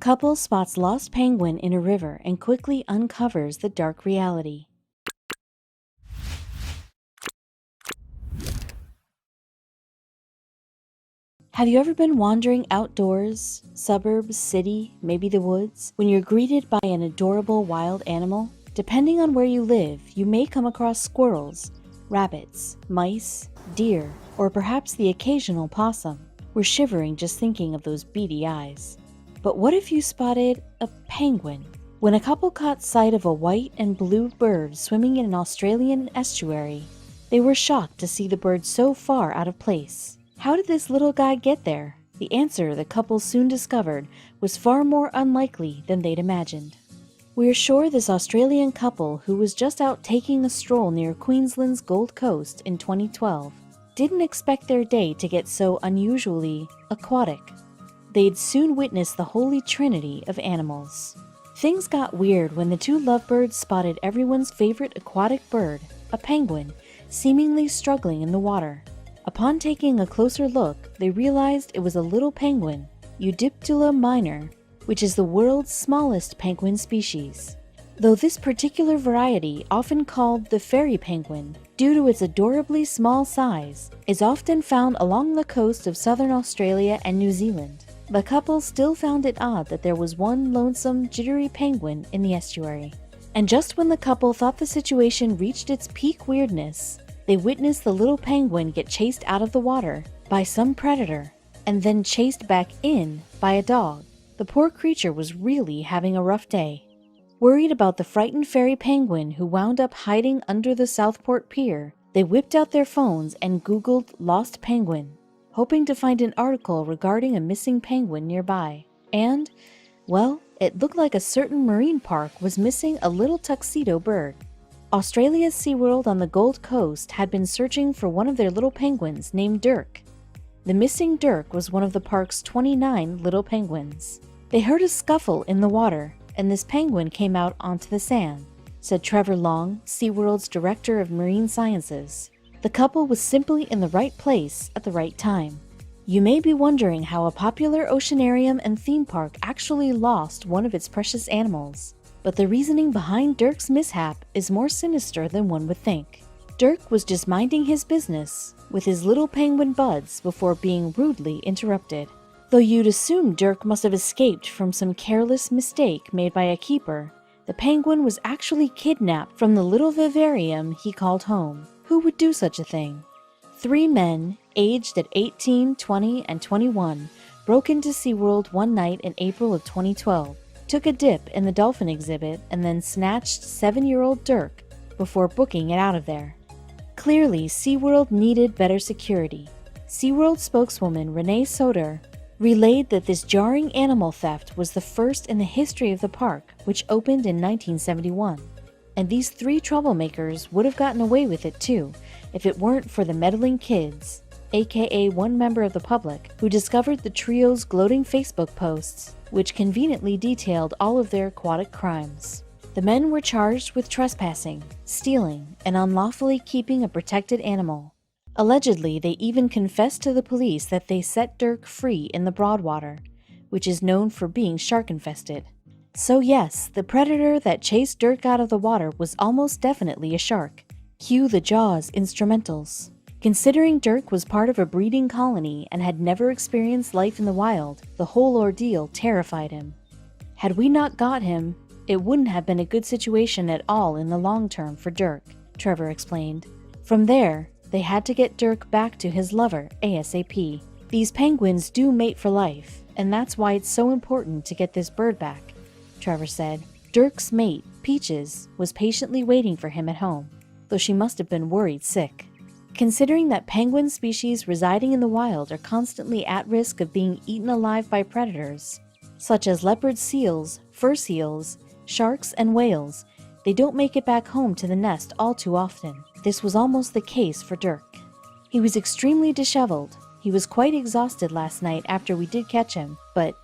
Couple spots lost penguin in a river and quickly uncovers the dark reality. Have you ever been wandering outdoors, suburbs, city, maybe the woods, when you're greeted by an adorable wild animal? Depending on where you live, you may come across squirrels, rabbits, mice, deer, or perhaps the occasional possum. We're shivering just thinking of those beady eyes. But what if you spotted a penguin? When a couple caught sight of a white and blue bird swimming in an Australian estuary, they were shocked to see the bird so far out of place. How did this little guy get there? The answer the couple soon discovered was far more unlikely than they'd imagined. We're sure this Australian couple, who was just out taking a stroll near Queensland's Gold Coast in 2012, didn't expect their day to get so unusually aquatic. They'd soon witness the holy trinity of animals. Things got weird when the two lovebirds spotted everyone's favorite aquatic bird, a penguin, seemingly struggling in the water. Upon taking a closer look, they realized it was a little penguin, Eudyptula minor, which is the world's smallest penguin species. Though this particular variety, often called the fairy penguin, due to its adorably small size, is often found along the coast of southern Australia and New Zealand. The couple still found it odd that there was one lonesome, jittery penguin in the estuary. And just when the couple thought the situation reached its peak weirdness, they witnessed the little penguin get chased out of the water by some predator, and then chased back in by a dog. The poor creature was really having a rough day. Worried about the frightened fairy penguin who wound up hiding under the Southport Pier, they whipped out their phones and Googled lost penguin, hoping to find an article regarding a missing penguin nearby. And, well, it looked like a certain marine park was missing a little tuxedo bird. Australia's SeaWorld on the Gold Coast had been searching for one of their little penguins named Dirk. The missing Dirk was one of the park's 29 little penguins. They heard a scuffle in the water, and this penguin came out onto the sand, said Trevor Long, SeaWorld's Director of Marine Sciences. The couple was simply in the right place at the right time. You may be wondering how a popular oceanarium and theme park actually lost one of its precious animals. But the reasoning behind Dirk's mishap is more sinister than one would think. Dirk was just minding his business with his little penguin buds before being rudely interrupted. Though you'd assume Dirk must have escaped from some careless mistake made by a keeper, the penguin was actually kidnapped from the little vivarium he called home. Who would do such a thing? 3 men, aged at 18, 20, and 21, broke into SeaWorld one night in April of 2012. Took a dip in the dolphin exhibit, and then snatched 7-year-old Dirk before booking it out of there. Clearly, SeaWorld needed better security. SeaWorld spokeswoman Renee Soder relayed that this jarring animal theft was the first in the history of the park, which opened in 1971. And these 3 troublemakers would have gotten away with it too, if it weren't for the meddling kids, aka one member of the public, who discovered the trio's gloating Facebook posts, which conveniently detailed all of their aquatic crimes. The men were charged with trespassing, stealing, and unlawfully keeping a protected animal. Allegedly, they even confessed to the police that they set Dirk free in the Broadwater, which is known for being shark-infested. So yes, the predator that chased Dirk out of the water was almost definitely a shark. Cue the Jaws instrumentals. Considering Dirk was part of a breeding colony and had never experienced life in the wild, the whole ordeal terrified him. Had we not got him, it wouldn't have been a good situation at all in the long term for Dirk, Trevor explained. From there, they had to get Dirk back to his lover ASAP. These penguins do mate for life, and that's why it's so important to get this bird back, Trevor said. Dirk's mate, Peaches, was patiently waiting for him at home, though she must have been worried sick. Considering that penguin species residing in the wild are constantly at risk of being eaten alive by predators, such as leopard seals, fur seals, sharks, and whales, they don't make it back home to the nest all too often. This was almost the case for Dirk. He was extremely disheveled. He was quite exhausted last night after we did catch him, but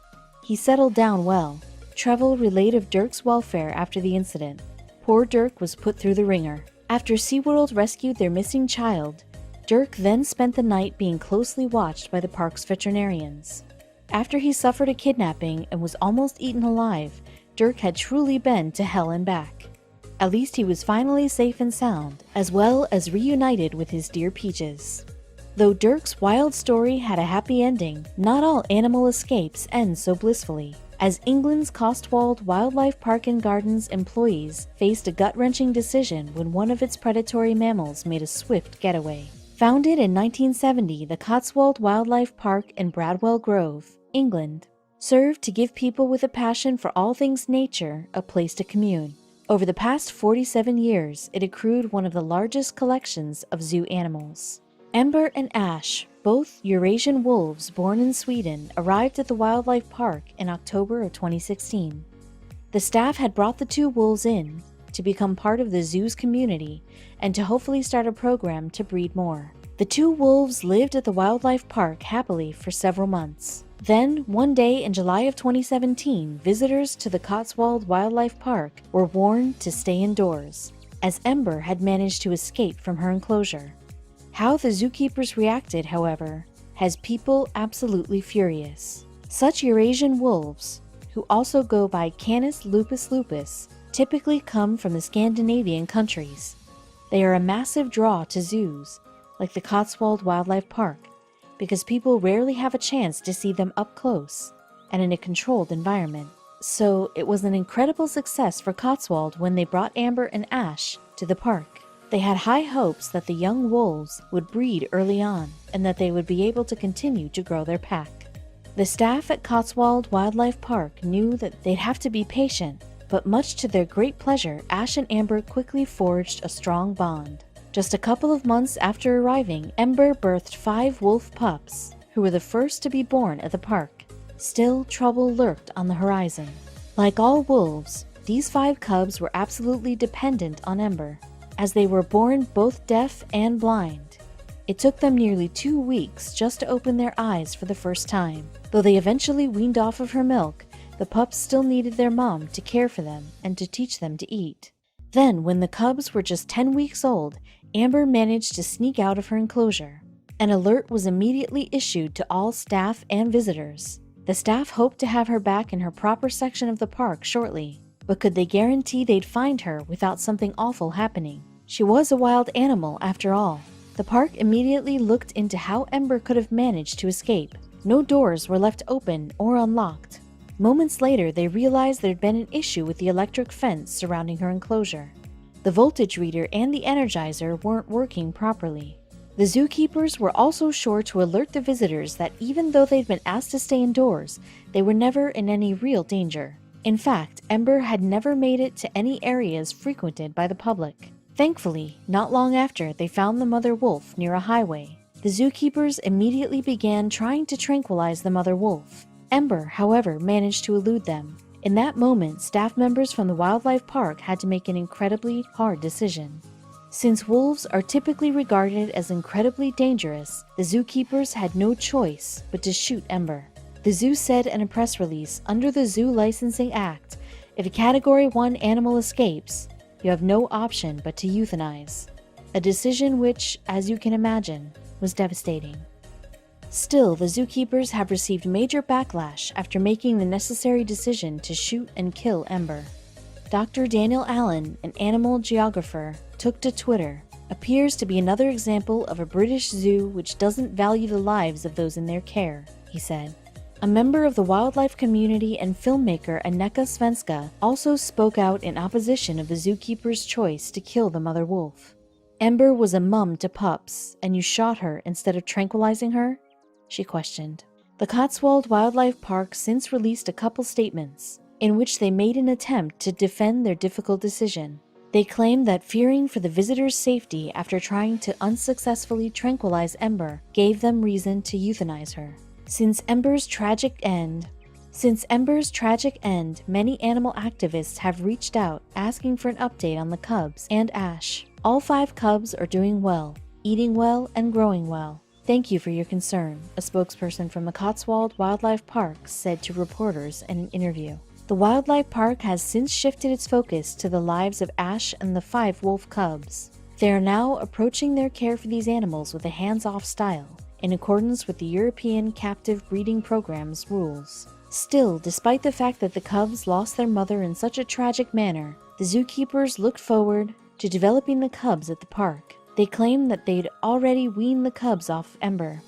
he settled down well. Trevor relayed of Dirk's welfare after the incident. Poor Dirk was put through the ringer. After SeaWorld rescued their missing child, Dirk then spent the night being closely watched by the park's veterinarians. After he suffered a kidnapping and was almost eaten alive, Dirk had truly been to hell and back. At least he was finally safe and sound, as well as reunited with his dear Peaches. Though Dirk's wild story had a happy ending, not all animal escapes end so blissfully, as England's Cotswold Wildlife Park and Gardens employees faced a gut-wrenching decision when one of its predatory mammals made a swift getaway. Founded in 1970, the Cotswold Wildlife Park in Bradwell Grove, England, served to give people with a passion for all things nature a place to commune. Over the past 47 years, it accrued one of the largest collections of zoo animals. Ember and Ash, both Eurasian wolves born in Sweden, arrived at the wildlife park in October of 2016. The staff had brought the two wolves in to become part of the zoo's community and to hopefully start a program to breed more. The two wolves lived at the wildlife park happily for several months. Then, one day in July of 2017, visitors to the Cotswold Wildlife Park were warned to stay indoors, as Ember had managed to escape from her enclosure. How the zookeepers reacted, however, has people absolutely furious. Such Eurasian wolves, who also go by Canis lupus lupus, typically come from the Scandinavian countries. They are a massive draw to zoos, like the Cotswold Wildlife Park, because people rarely have a chance to see them up close and in a controlled environment. So it was an incredible success for Cotswold when they brought Amber and Ash to the park. They had high hopes that the young wolves would breed early on and that they would be able to continue to grow their pack. The staff at Cotswold Wildlife Park knew that they'd have to be patient, but much to their great pleasure, Ash and Amber quickly forged a strong bond. Just a couple of months after arriving, Ember birthed 5 wolf pups, who were the first to be born at the park. Still, trouble lurked on the horizon. Like all wolves, these 5 cubs were absolutely dependent on Ember, as they were born both deaf and blind. It took them nearly 2 weeks just to open their eyes for the first time. Though they eventually weaned off of her milk, the pups still needed their mom to care for them and to teach them to eat. Then, when the cubs were just 10 weeks old, Amber managed to sneak out of her enclosure. An alert was immediately issued to all staff and visitors. The staff hoped to have her back in her proper section of the park shortly, but could they guarantee they'd find her without something awful happening? She was a wild animal after all. The park immediately looked into how Ember could have managed to escape. No doors were left open or unlocked. Moments later, they realized there'd been an issue with the electric fence surrounding her enclosure. The voltage reader and the energizer weren't working properly. The zookeepers were also sure to alert the visitors that even though they'd been asked to stay indoors, they were never in any real danger. In fact, Ember had never made it to any areas frequented by the public. Thankfully, not long after, they found the mother wolf near a highway. The zookeepers immediately began trying to tranquilize the mother wolf. Ember, however, managed to elude them. In that moment, staff members from the wildlife park had to make an incredibly hard decision. Since wolves are typically regarded as incredibly dangerous, the zookeepers had no choice but to shoot Ember. The zoo said in a press release, under the Zoo Licensing Act, if a Category 1 animal escapes, you have no option but to euthanize. A decision which, as you can imagine, was devastating. Still, the zookeepers have received major backlash after making the necessary decision to shoot and kill Ember. Dr. Daniel Allen, an animal geographer, took to Twitter. Appears to be another example of a British zoo which doesn't value the lives of those in their care, he said. A member of the wildlife community and filmmaker Aneka Svenska also spoke out in opposition of the zookeeper's choice to kill the mother wolf. Ember was a mum to pups, and you shot her instead of tranquilizing her? She questioned. The Cotswold Wildlife Park since released a couple statements, in which they made an attempt to defend their difficult decision. They claimed that fearing for the visitors' safety after trying to unsuccessfully tranquilize Ember gave them reason to euthanize her. Since Ember's tragic end, many animal activists have reached out asking for an update on the cubs and Ash. All 5 cubs are doing well, eating well, and growing well. Thank you for your concern, a spokesperson from the Cotswold Wildlife Park said to reporters in an interview. The wildlife park has since shifted its focus to the lives of Ash and the 5 wolf cubs. They are now approaching their care for these animals with a hands-off style, in accordance with the European captive breeding program's rules. Still, despite the fact that the cubs lost their mother in such a tragic manner, the zookeepers looked forward to developing the cubs at the park. They claimed that they'd already weaned the cubs off Ember.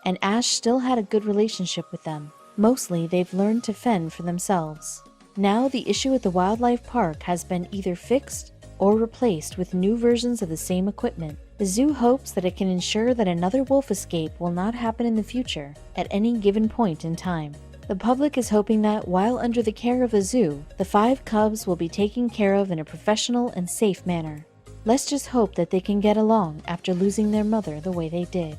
And Ash still had a good relationship with them. Mostly, they've learned to fend for themselves. Now, the issue at the wildlife park has been either fixed or replaced with new versions of the same equipment. The zoo hopes that it can ensure that another wolf escape will not happen in the future at any given point in time. The public is hoping that, while under the care of the zoo, the 5 cubs will be taken care of in a professional and safe manner. Let's just hope that they can get along after losing their mother the way they did.